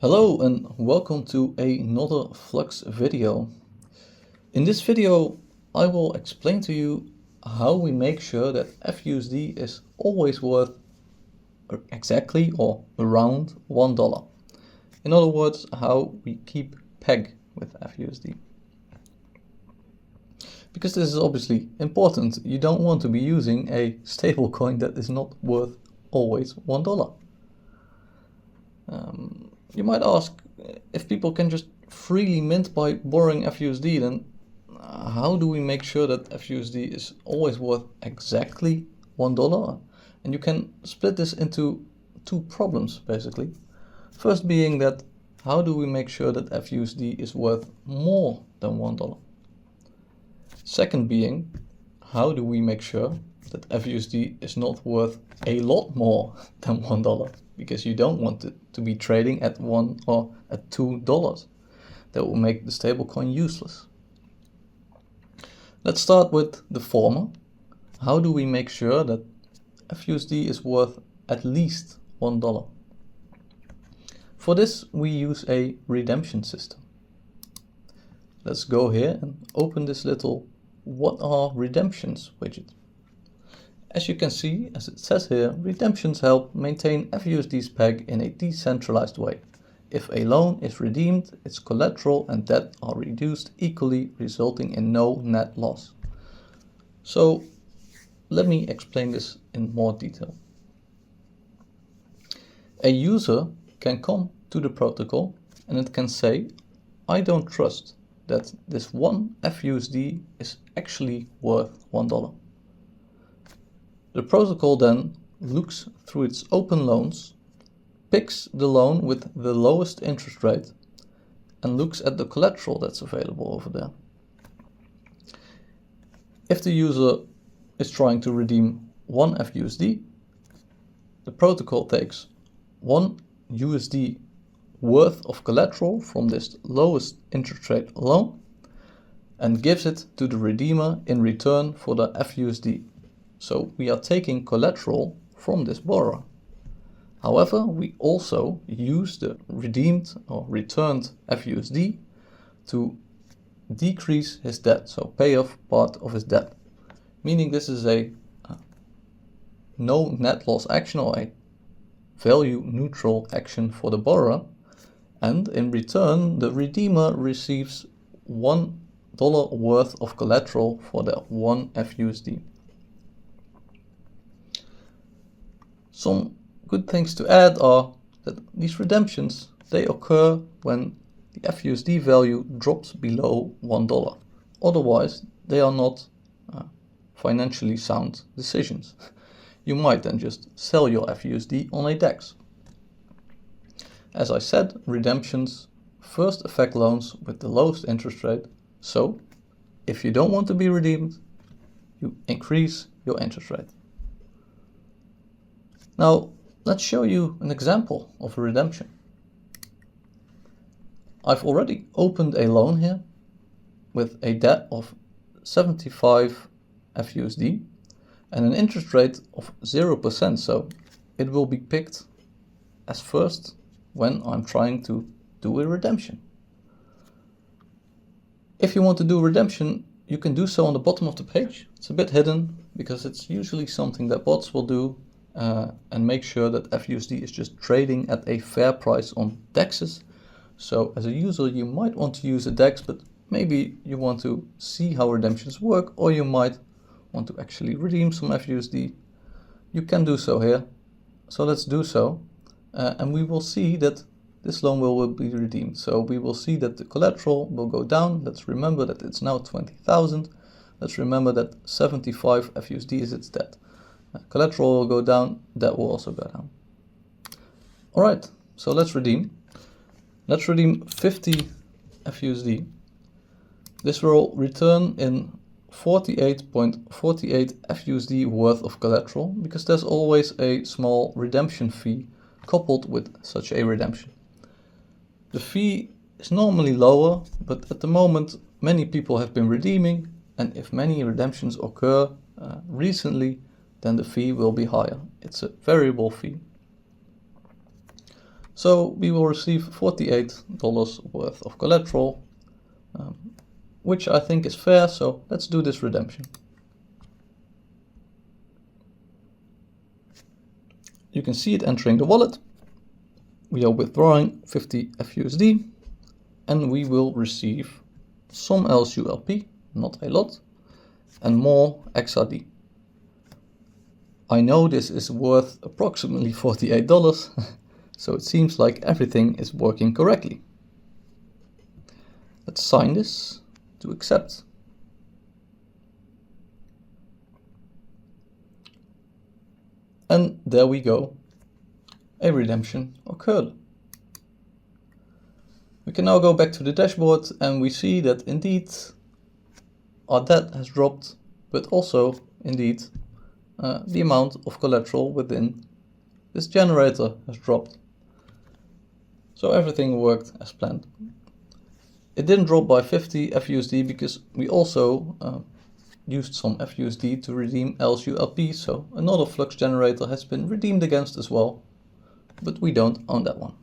Hello and welcome to another Flux video. In this video I will explain to you how we make sure that fUSD is always worth exactly or around $1. In other words, how we keep peg with fUSD. Because this is obviously important, you don't want to be using a stable coin that is not worth always $1. You might ask, if people can just freely mint by borrowing fUSD, then how do we make sure that fUSD is always worth exactly $1? And you can split this into two problems, basically. First being that, how do we make sure that fUSD is worth more than $1? Second being, how do we make sure that fUSD is not worth a lot more than $1? Because you don't want it to be trading at $1 or at $2. That will make the stablecoin useless. Let's start with the former. How do we make sure that fUSD is worth at least $1? For this, we use a redemption system. Let's go here and open this little "What are redemptions" widget. As you can see, as it says here, redemptions help maintain fUSD's peg in a decentralized way. If a loan is redeemed, its collateral and debt are reduced equally, resulting in no net loss. So let me explain this in more detail. A user can come to the protocol and it can say, I don't trust that this one fUSD is actually worth $1. The protocol then looks through its open loans, picks the loan with the lowest interest rate, and looks at the collateral that's available over there. If the user is trying to redeem one fUSD, the protocol takes one USD worth of collateral from this lowest interest rate loan and gives it to the redeemer in return for the fUSD. So we are taking collateral from this borrower. However, we also use the redeemed or returned fUSD to decrease his debt, so pay off part of his debt. Meaning this is a no net loss action or a value neutral action for the borrower. And in return, the redeemer receives $1 worth of collateral for that one fUSD. Some good things to add are that these redemptions, they occur when the fUSD value drops below $1. Otherwise, they are not financially sound decisions. You might then just sell your fUSD on a DEX. As I said, redemptions first affect loans with the lowest interest rate. So if you don't want to be redeemed, you increase your interest rate. Now, let's show you an example of a redemption. I've already opened a loan here with a debt of 75 fUSD and an interest rate of 0%, so it will be picked as first when I'm trying to do a redemption. If you want to do a redemption, you can do so on the bottom of the page. It's a bit hidden because it's usually something that bots will do and make sure that fUSD is just trading at a fair price on DEXs. So as a user, you might want to use a DEX, but maybe you want to see how redemptions work, or you might want to actually redeem some fUSD. You can do so here. So let's do so. And we will see that this loan will be redeemed. So we will see that the collateral will go down. Let's remember that it's now 20,000. Let's remember that 75 fUSD is its debt. Collateral will go down, that will also go down. Alright, so let's redeem. Let's redeem 50 fUSD. This will return in 48.48 fUSD worth of collateral, because there's always a small redemption fee coupled with such a redemption. The fee is normally lower, but at the moment many people have been redeeming, and if many redemptions occur recently, then the fee will be higher. It's a variable fee. So we will receive $48 worth of collateral, which I think is fair, so let's do this redemption. You can see it entering the wallet. We are withdrawing 50 fUSD and we will receive some LSULP, not a lot, and more XRD. I know this is worth approximately $48, so it seems like everything is working correctly. Let's sign this to accept. And there we go, a redemption occurred. We can now go back to the dashboard and we see that indeed our debt has dropped, but also indeed the amount of collateral within this generator has dropped. So everything worked as planned. It didn't drop by 50 fUSD because we also used some fUSD to redeem LSULP, so another flux generator has been redeemed against as well, but we don't own that one.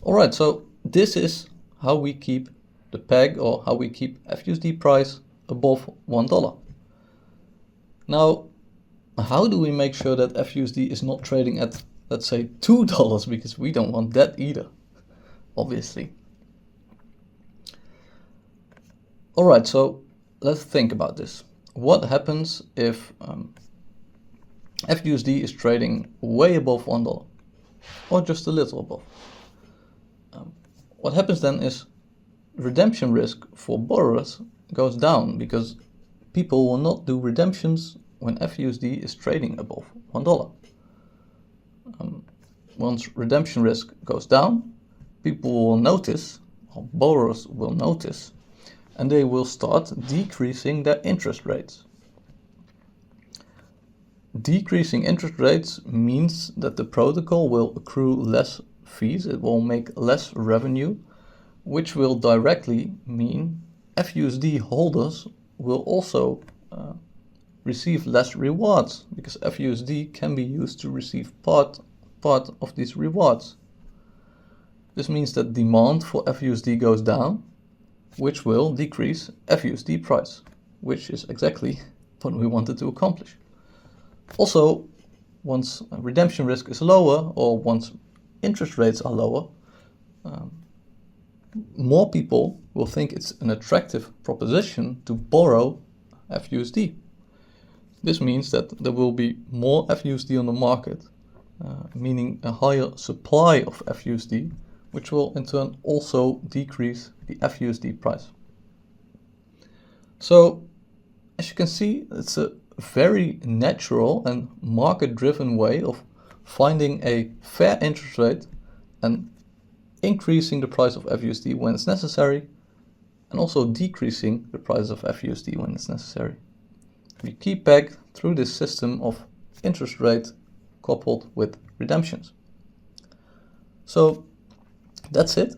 Alright, so this is how we keep the peg, or how we keep fUSD price above $1. Now, how do we make sure that fUSD is not trading at, let's say, $2, because we don't want that either, obviously. Alright, so let's think about this. What happens if fUSD is trading way above $1, or just a little above? What happens then is redemption risk for borrowers goes down, because people will not do redemptions when fUSD is trading above $1. Once redemption risk goes down, people will notice, or borrowers will notice, and they will start decreasing their interest rates. Decreasing interest rates means that the protocol will accrue less fees, it will make less revenue, which will directly mean fUSD holders will also receive less rewards, because fUSD can be used to receive part of these rewards. This means that demand for fUSD goes down, which will decrease fUSD price, which is exactly what we wanted to accomplish. Also, once redemption risk is lower, or once interest rates are lower, more people will think it's an attractive proposition to borrow fUSD. This means that there will be more fUSD on the market, meaning a higher supply of fUSD, which will in turn also decrease the fUSD price. So, as you can see, it's a very natural and market-driven way of finding a fair interest rate and increasing the price of fUSD when it's necessary, and also decreasing the price of fUSD when it's necessary. We keep peg through this system of interest rate coupled with redemptions. So that's it.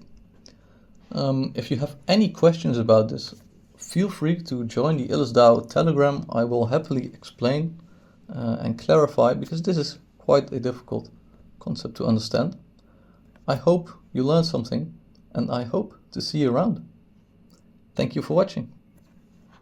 If you have any questions about this, feel free to join the IllusDAO Telegram. I will happily explain and clarify, because this is quite a difficult concept to understand. I hope you learned something, and I hope to see you around. Thank you for watching.